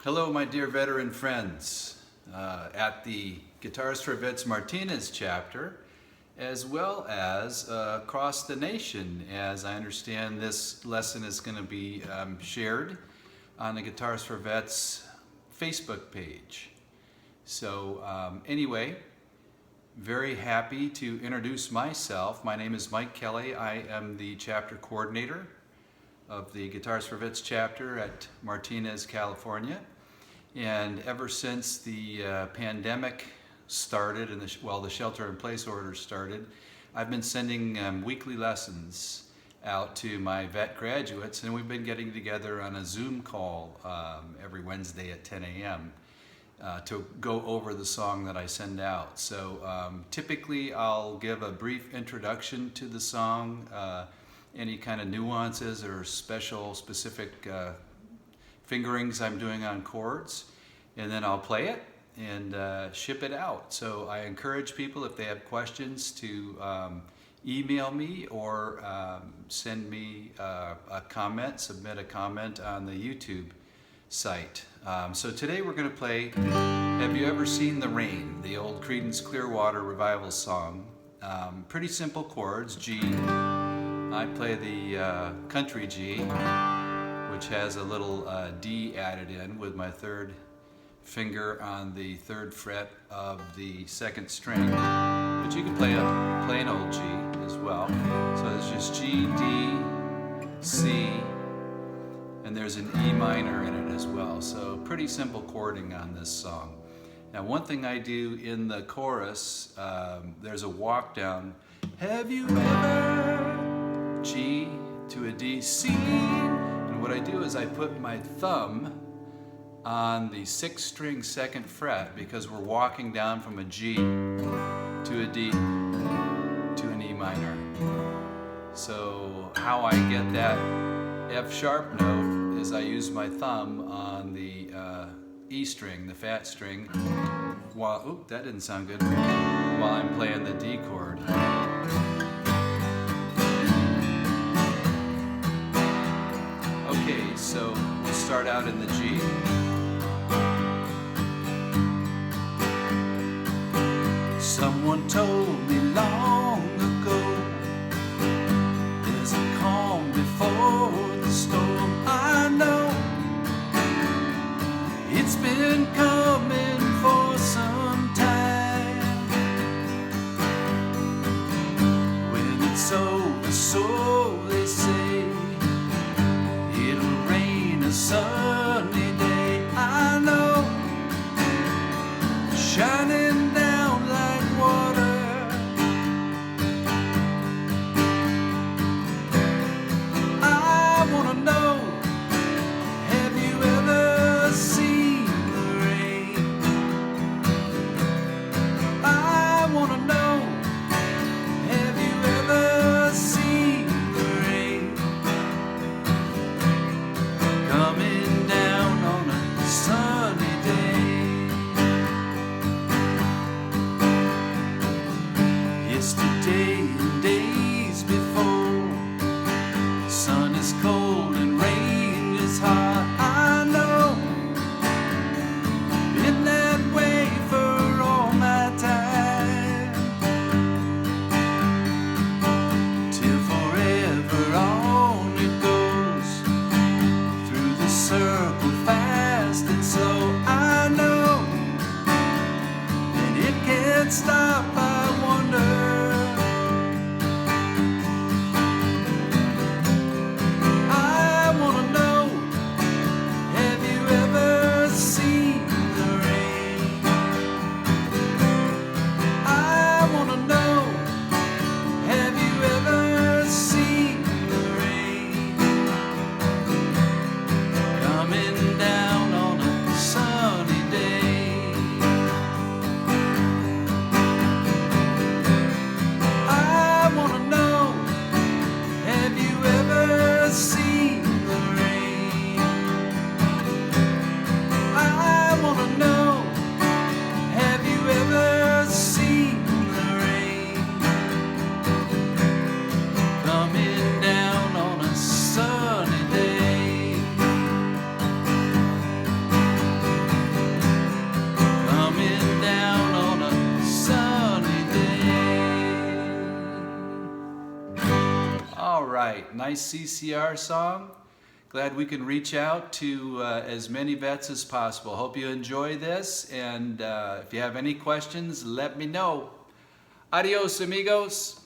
Hello, my dear veteran friends, at the Guitars for Vets Martinez chapter, as well as across the nation, as I understand this lesson is going to be shared on the Guitars for Vets Facebook page. So anyway, very happy to introduce myself. My name is Mike Kelly. I am the chapter coordinator of the Guitars for Vets chapter at Martinez, California. And ever since the pandemic started and the shelter-in-place orders started, I've been sending weekly lessons out to my vet graduates, and we've been getting together on a Zoom call every Wednesday at 10 a.m. To go over the song that I send out. So typically I'll give a brief introduction to the song, any kind of nuances or specific fingerings I'm doing on chords, and then I'll play it and ship it out. So I encourage people, if they have questions, to email me or send me a comment, submit a comment on the YouTube site. So today we're going to play Have You Ever Seen the Rain, the old Creedence Clearwater Revival song. Pretty simple chords, G. I play the country G, which has a little D added in with my third finger on the third fret of the second string. But you can play a plain old G as well. So there's just G, D, C, and there's an E minor in it as well. So pretty simple chording on this song. Now one thing I do in the chorus, there's a walk down. Have you ever G to a D, C? And what I do is I put my thumb on the 6th string 2nd fret, because we're walking down from a G to a D to an E minor. So how I get that F sharp note is I use my thumb on the E string, the fat string, while, oop, that didn't sound good, while I'm playing the D chord. Okay, so we'll start out in the G. Someone told me long ago, there's a calm before the storm. I know it's been coming for some time. When it's over, so they say, it'll rain a sunny day. I know, shining down like water. I wanna know, have you ever seen the rain? I wanna know, have you ever seen the rain coming down on a sunny day? Yesterday and days before, sun is cold and rain is hot. I know, been that way for all my time, till forever on it goes, through the circle fast and slow. I know, and it can't stop. I wonder, I wanna know, have you ever seen the rain? I wanna know, have you ever seen the rain coming down on a sunny day? right, nice CCR song. Glad we can reach out to as many vets as possible. Hope you enjoy this, and if you have any questions, let me know. Adios, amigos.